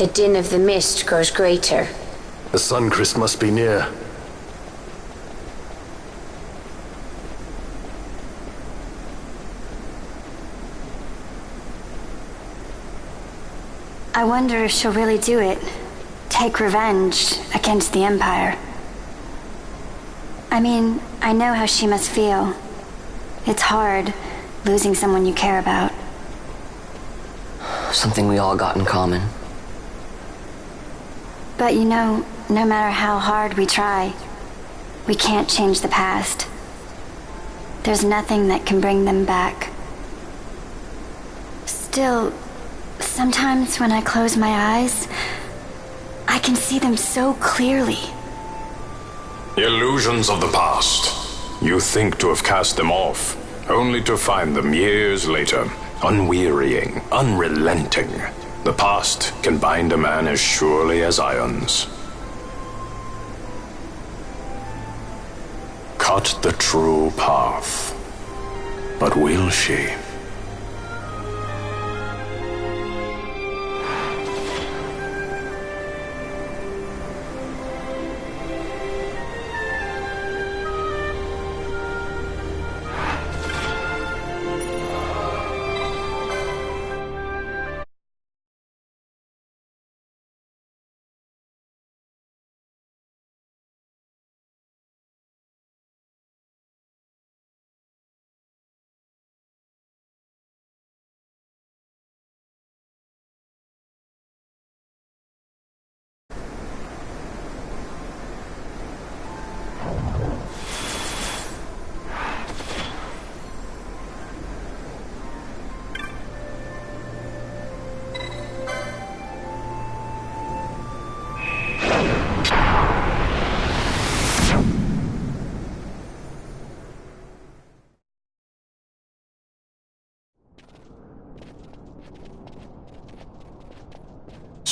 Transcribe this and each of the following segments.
The din of the mist grows greater. The Suncrest must be near. I wonder if she'll really do it. Take revenge against the Empire. I mean, I know how she must feel. It's hard, losing someone you care about. Something we all got in common. But you know, no matter how hard we try, we can't change the past. There's nothing that can bring them back. Still, sometimes when I close my eyes, I can see them so clearly. Illusions of the past. You think to have cast them off, only to find them years later, unwearying, unrelenting. The past can bind a man as surely as irons. Cut the true path. But will she?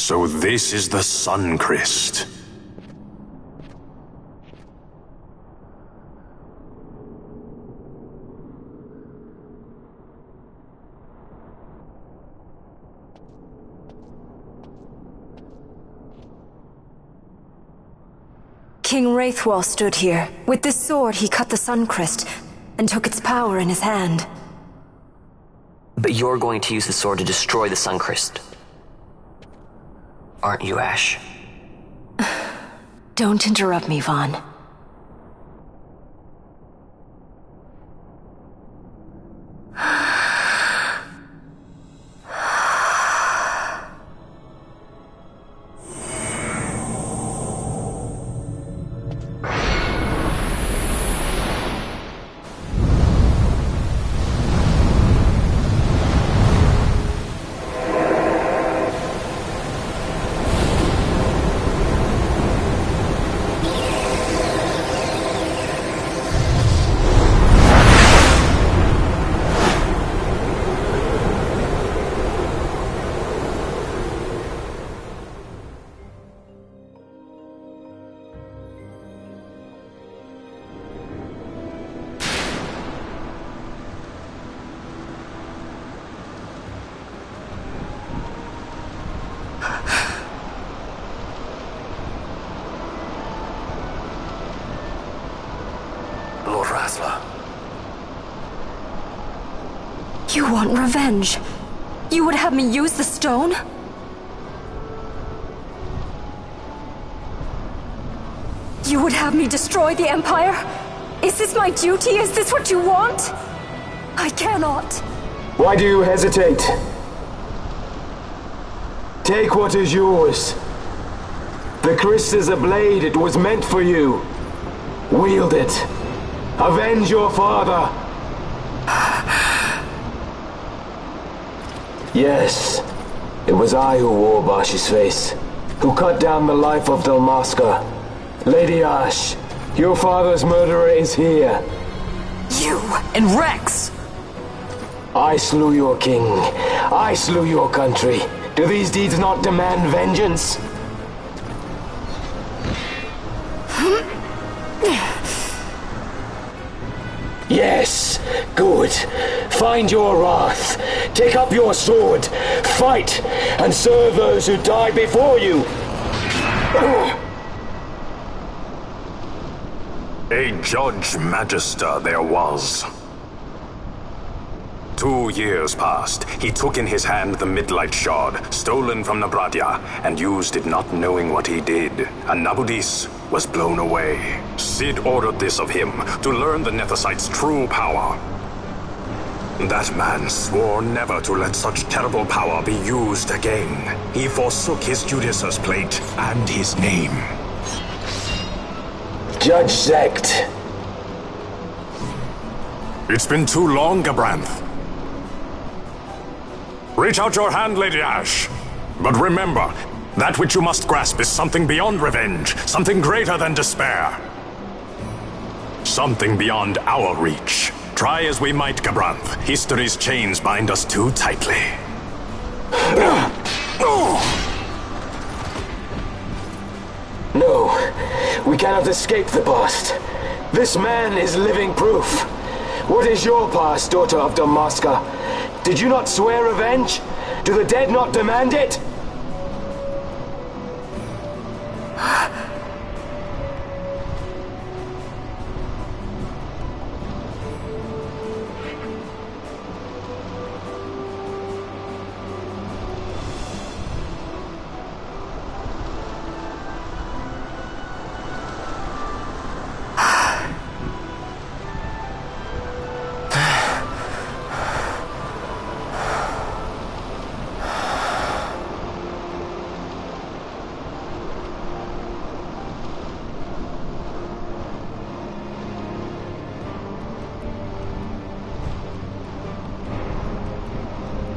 So this is the Suncrest. King Wraithwall stood here. With this sword he cut the Suncrest and took its power in his hand. But you're going to use the sword to destroy the Suncrest. Aren't you, Ash? Don't interrupt me, Vaughn. You want revenge? You would have me use the stone? You would have me destroy the Empire? Is this my duty? Is this what you want? I cannot. Why do you hesitate? Take what is yours. The Christ is a blade. It was meant for you. Wield it. Avenge your father. Yes, it was I who wore Bashi's face, who cut down the life of Dalmasca. Lady Ash, your father's murderer is here. You and Rex! I slew your king. I slew your country. Do these deeds not demand vengeance? Yes, good. Find your wrath. Take up your sword. Fight, and serve those who died before you. A Judge Magister there was. 2 years passed. He took in his hand the Midlight Shard, stolen from Nabradia, and used it not knowing what he did. And Nabudis was blown away. Sid ordered this of him, to learn the Nethicite's true power. That man swore never to let such terrible power be used again. He forsook his Judaser's plate and his name. Judge Zect. It's been too long, Gabranth. Reach out your hand, Lady Ash. But remember, that which you must grasp is something beyond revenge, something greater than despair. Something beyond our reach. Try as we might, Gabranth, history's chains bind us too tightly. No, we cannot escape the past. This man is living proof. What is your past, daughter of Damaska? Did you not swear revenge? Do the dead not demand it?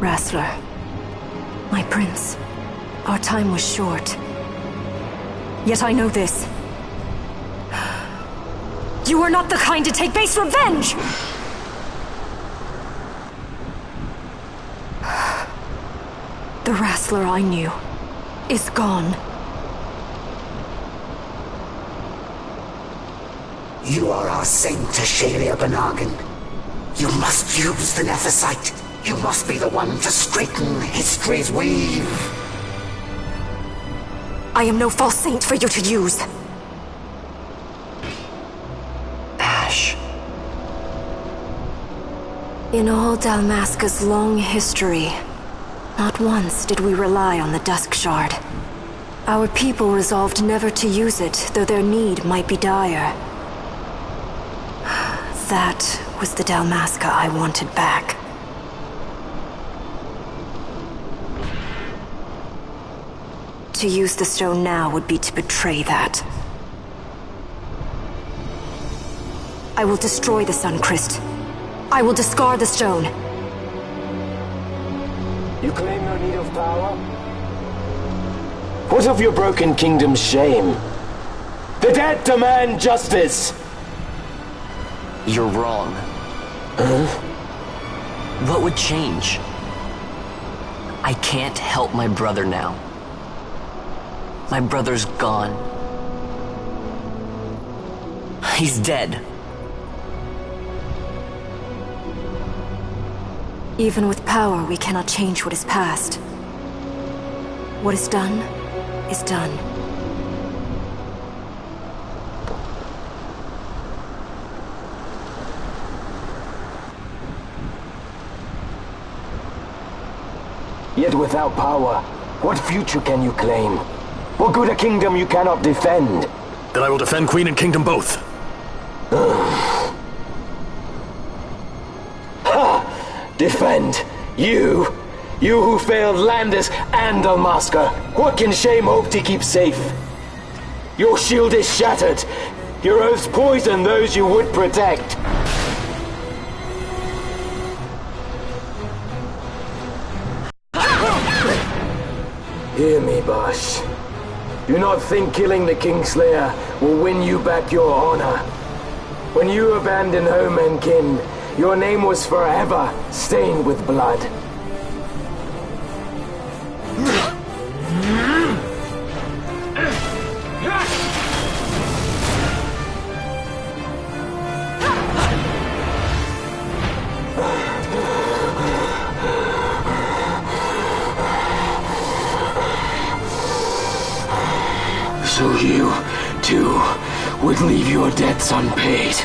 Wrestler, my prince, our time was short. Yet I know this. You are not the kind to take base revenge! The wrestler I knew is gone. You are our saint, Ashalia Benagan. You must use the Nethicite. You must be the one to straighten history's weave. I am no false saint for you to use. Ash. In all Dalmasca's long history, not once did we rely on the Dusk Shard. Our people resolved never to use it, though their need might be dire. That was the Dalmasca I wanted back. To use the stone now would be to betray that. I will destroy the Sun Christ. I will discard the stone. You claim no need of power? What of your broken kingdom's shame? The dead demand justice! You're wrong. Huh? What would change? I can't help my brother now. My brother's gone. He's dead. Even with power, we cannot change what is past. What is done, is done. Yet without power, what future can you claim? What good a kingdom you cannot defend? Then I will defend Queen and Kingdom both. Ha! Defend? You? You who failed Landis and Dalmasca. What can shame hope to keep safe? Your shield is shattered. Your oaths poison those you would protect. Hear me, Bash. Do not think killing the Kingslayer will win you back your honor. When you abandoned home and kin, your name was forever stained with blood. So you, too, would leave your debts unpaid.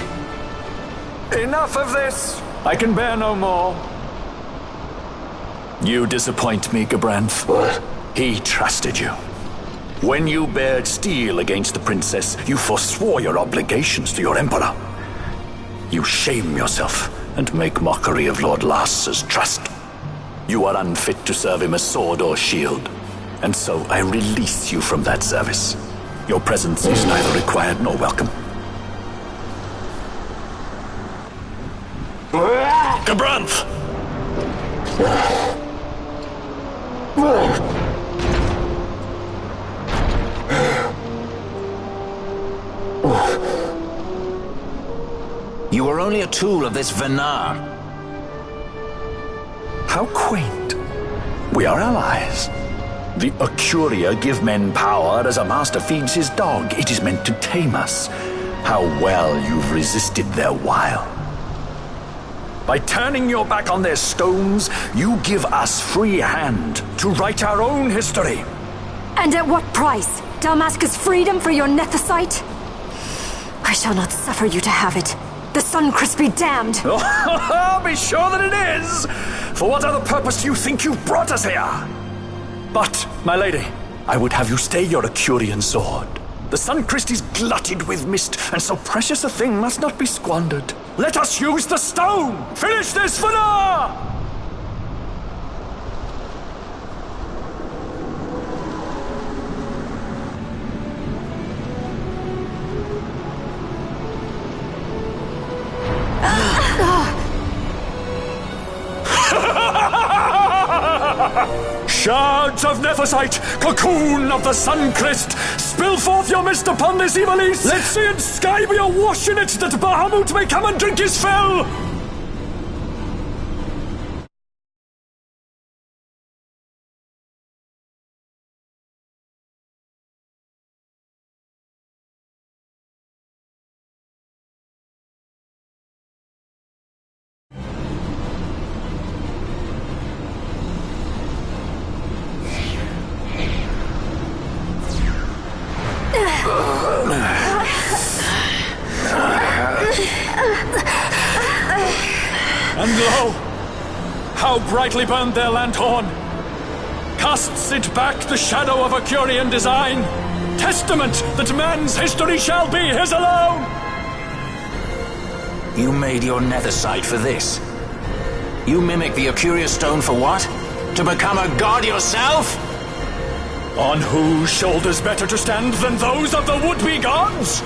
Enough of this! I can bear no more. You disappoint me, Gabranth. What? He trusted you. When you bared steel against the princess, you forswore your obligations to your emperor. You shame yourself and make mockery of Lord Lars's trust. You are unfit to serve him as sword or shield, and so I release you from that service. Your presence is neither required nor welcome. Gabranth! You are only a tool of this Venar. How quaint. We are allies. The Ocuria give men power as a master feeds his dog. It is meant to tame us. How well you've resisted their wile. By turning your back on their stones, you give us free hand to write our own history. And at what price? Dalmasca's freedom for your nethicite? I shall not suffer you to have it. The Sunchrist be damned! Be sure that it is! For what other purpose do you think you've brought us here? But, my lady, I would have you stay your Acurian sword. The Sunchrist is glutted with mist, and so precious a thing must not be squandered. Let us use the stone! Finish this for now! Shards of Nephesite, cocoon of the Sunchrist, spill forth your mist upon this evil east. Let sea and sky be awash in it, that Bahamut may come and drink his fill. And lo, how brightly burned their lanthorn! Casts it back the shadow of Acurian design, testament that man's history shall be his alone! You made your nethicite for this. You mimic the Acuria stone for what? To become a god yourself? On whose shoulders better to stand than those of the would-be gods?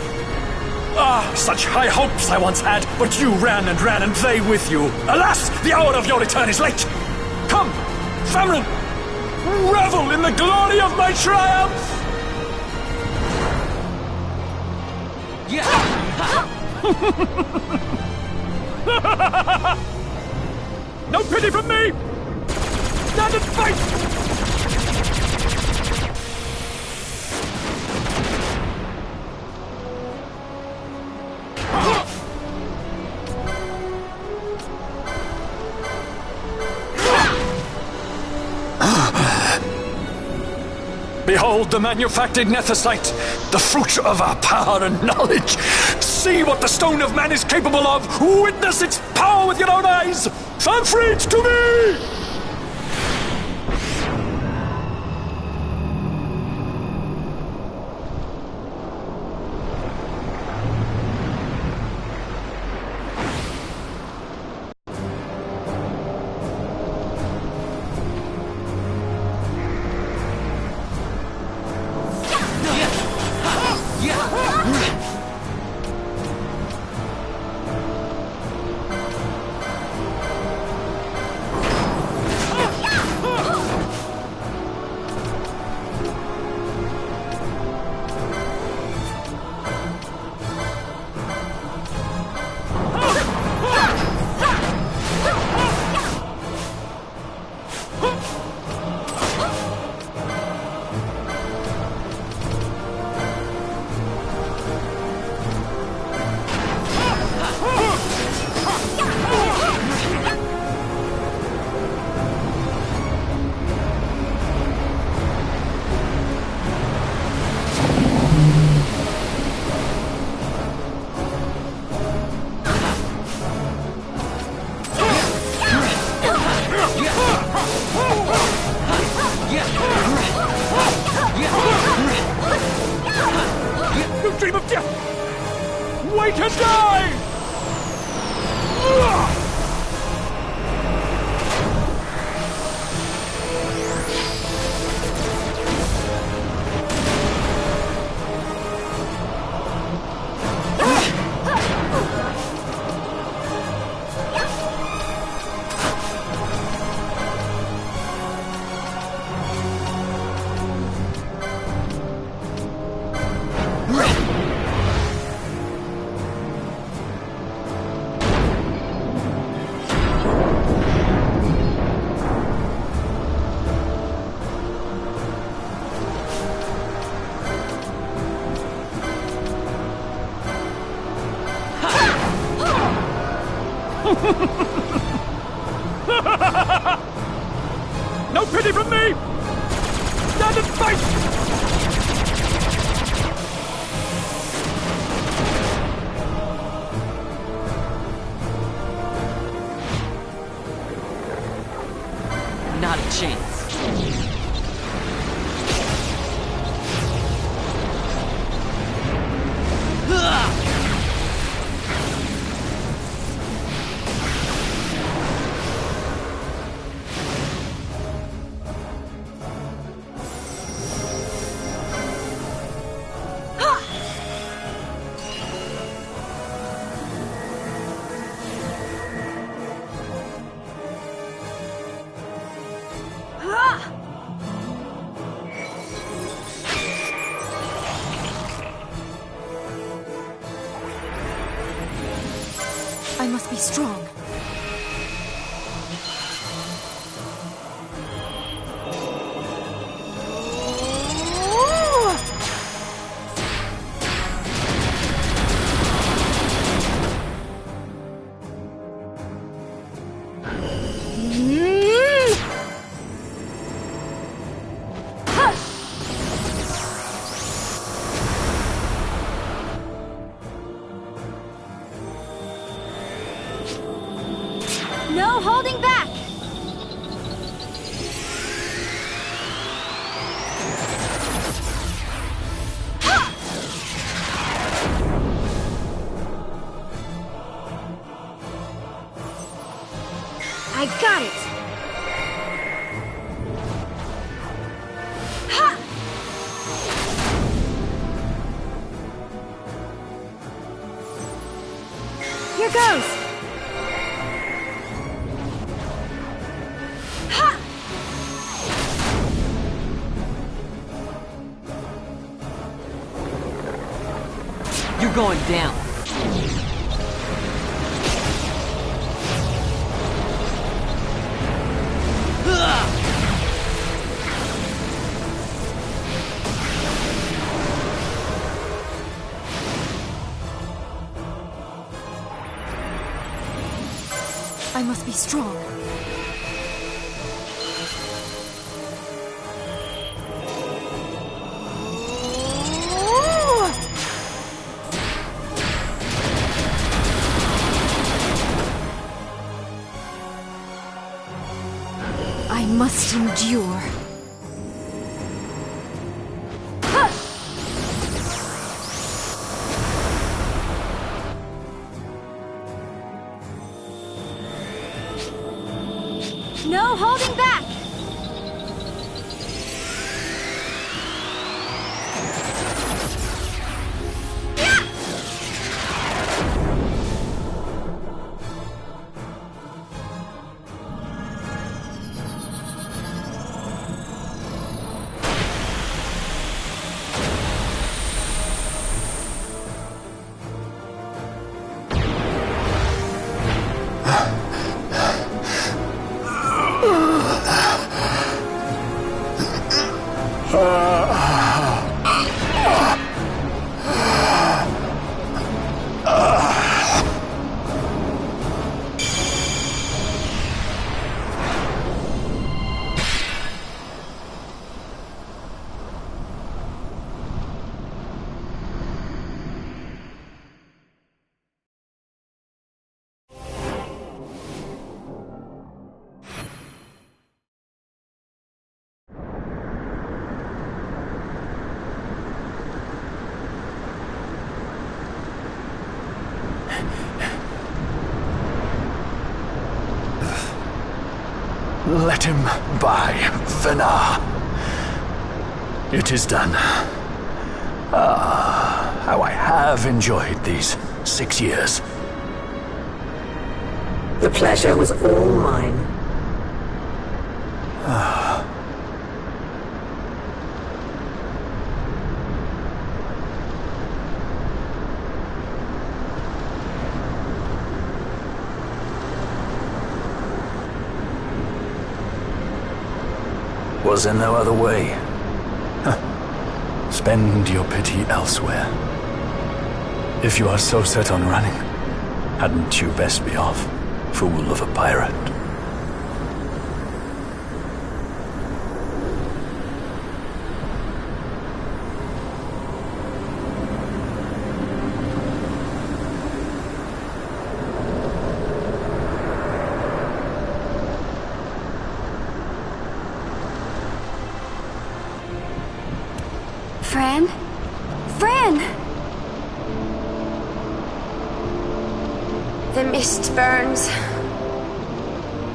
Ah, such high hopes I once had, but you ran, and they with you. Alas, the hour of your return is late. Come, Famran, revel in the glory of my triumph! No pity from me! Stand and fight! Behold the manufactured nethicite, the fruit of our power and knowledge. See what the stone of man is capable of. Witness its power with your own eyes. Fanfreed to me! scream of death! Wait and die! No pity from me! Stand and fight! Not a chance. I must be strong. No holding back! I got it! Ha! Here goes! You're going down. I must be strong. I must endure. No holding back! Let him by, Venar. It is done. Ah, how I have enjoyed these 6 years. The pleasure was all mine. Was there no other way? Spend your pity elsewhere. If you are so set on running, hadn't you best be off, fool of a pirate? Fran? Fran! The mist burns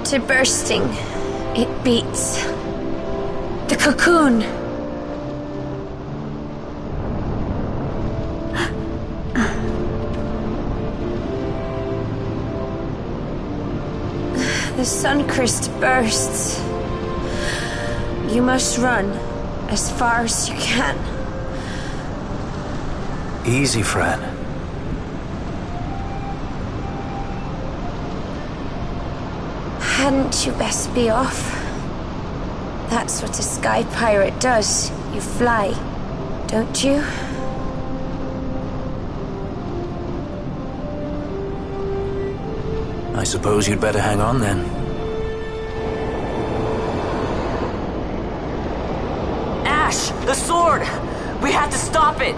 to bursting. It beats. The cocoon. The Suncrist bursts. You must run as far as you can. Easy, Fran. Hadn't you best be off? That's what a sky pirate does. You fly, don't you? I suppose you'd better hang on then. Ash! The sword! We have to stop it!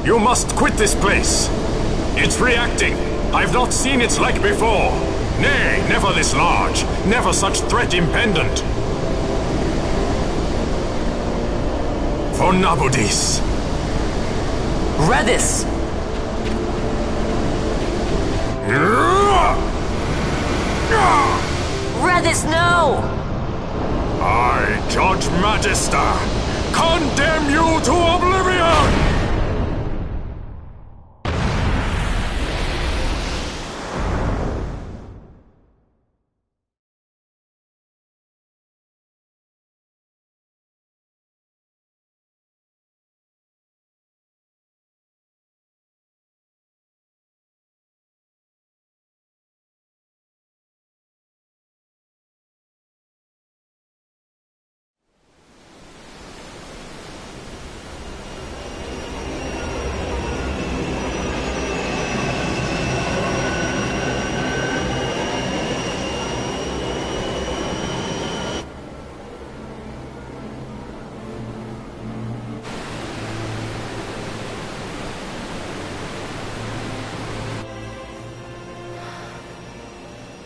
You must quit this place. It's reacting. I've not seen its like before. Nay, never this large. Never such threat impendent. For Nabudis. Redis! Redis, no! I, Judge Magister, condemn you to oblivion!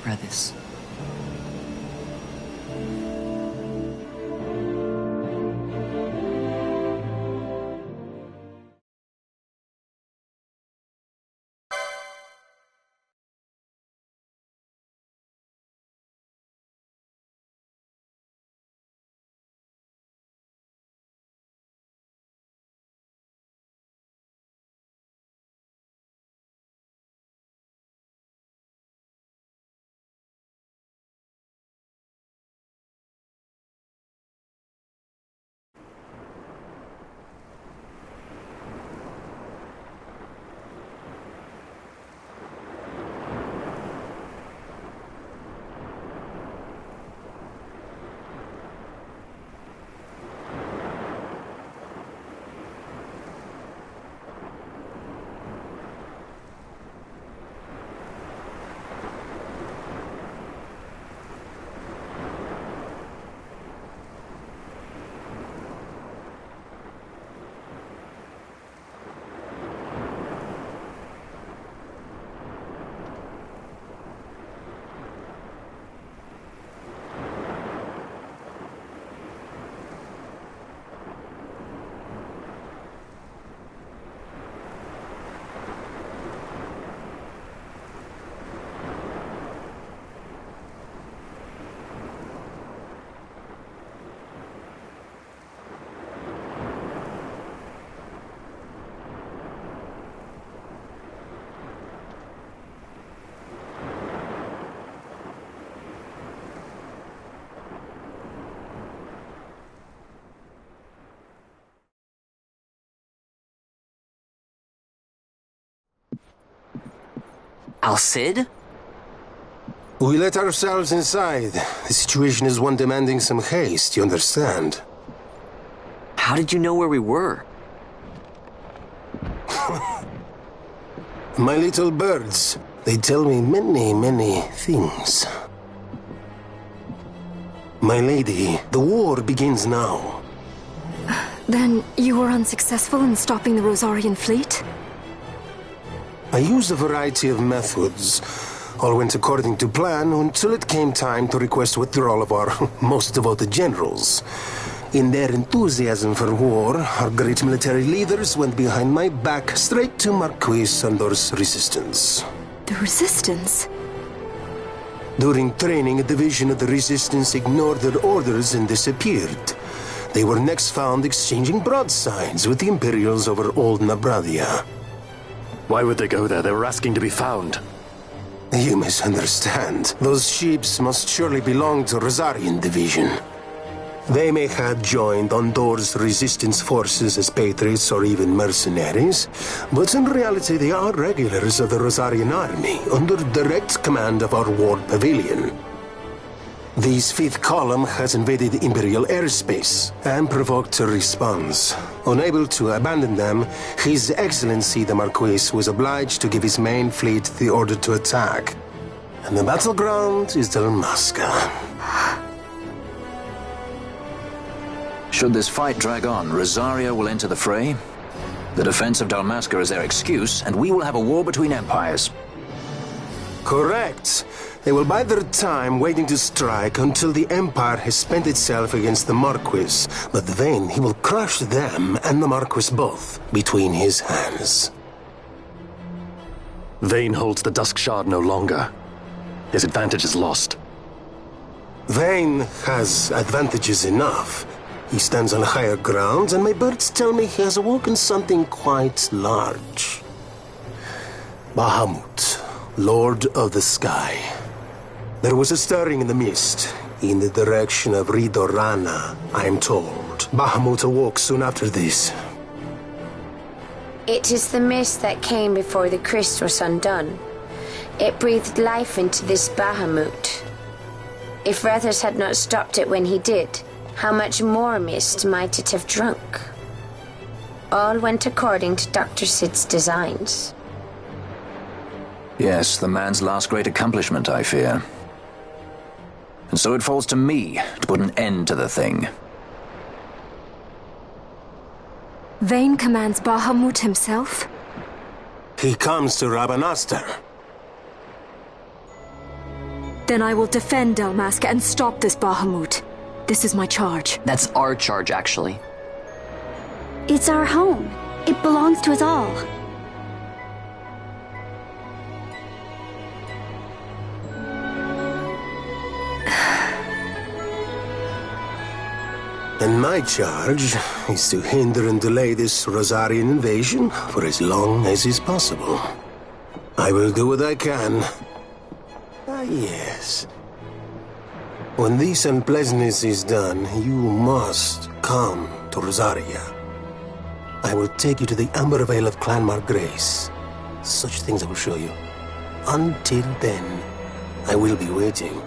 Redis. Al-Cid? We let ourselves inside. The situation is one demanding some haste, you understand? How did you know where we were? My little birds. They tell me many things. My lady, the war begins now. Then you were unsuccessful in stopping the Rosarian fleet? I used a variety of methods. All went according to plan until it came time to request withdrawal of our most devoted generals. In their enthusiasm for war, our great military leaders went behind my back straight to Marquis Sandor's resistance. The Resistance? During training, a division of the Resistance ignored their orders and disappeared. They were next found exchanging broadsides with the Imperials over Old Nabradia. Why would they go there? They were asking to be found. You misunderstand. Those ships must surely belong to Rosarian division. They may have joined Ondor's resistance forces as patriots or even mercenaries, but in reality they are regulars of the Rosarian army, under direct command of our war pavilion. This fifth column has invaded Imperial airspace and provoked a response. Unable to abandon them, His Excellency the Marquis was obliged to give his main fleet the order to attack. And the battleground is Dalmasca. Should this fight drag on, Rosaria will enter the fray. The defense of Dalmasca is their excuse, and we will have a war between empires. Correct. They will bide their time waiting to strike until the Empire has spent itself against the Marquis. But then he will crush them and the Marquis both between his hands. Vayne holds the Dusk Shard no longer. His advantage is lost. Vayne has advantages enough. He stands on higher ground, and my birds tell me he has awoken something quite large. Bahamut, Lord of the Sky. There was a stirring in the mist, in the direction of Ridorana, I am told. Bahamut awoke soon after this. It is the mist that came before the Christ was undone. It breathed life into this Bahamut. If Rethers had not stopped it when he did, how much more mist might it have drunk? All went according to Dr. Sid's designs. Yes, the man's last great accomplishment, I fear. And so it falls to me to put an end to the thing. Vayne commands Bahamut himself? He comes to Rabanastar. Then I will defend Dalmasca and stop this Bahamut. This is my charge. That's our charge, actually. It's our home. It belongs to us all. And my charge is to hinder and delay this Rosarian invasion for as long as is possible. I will do what I can. Ah, yes. When this unpleasantness is done, you must come to Rosaria. I will take you to the Amber Vale of Clan Margrace. Such things I will show you. Until then, I will be waiting.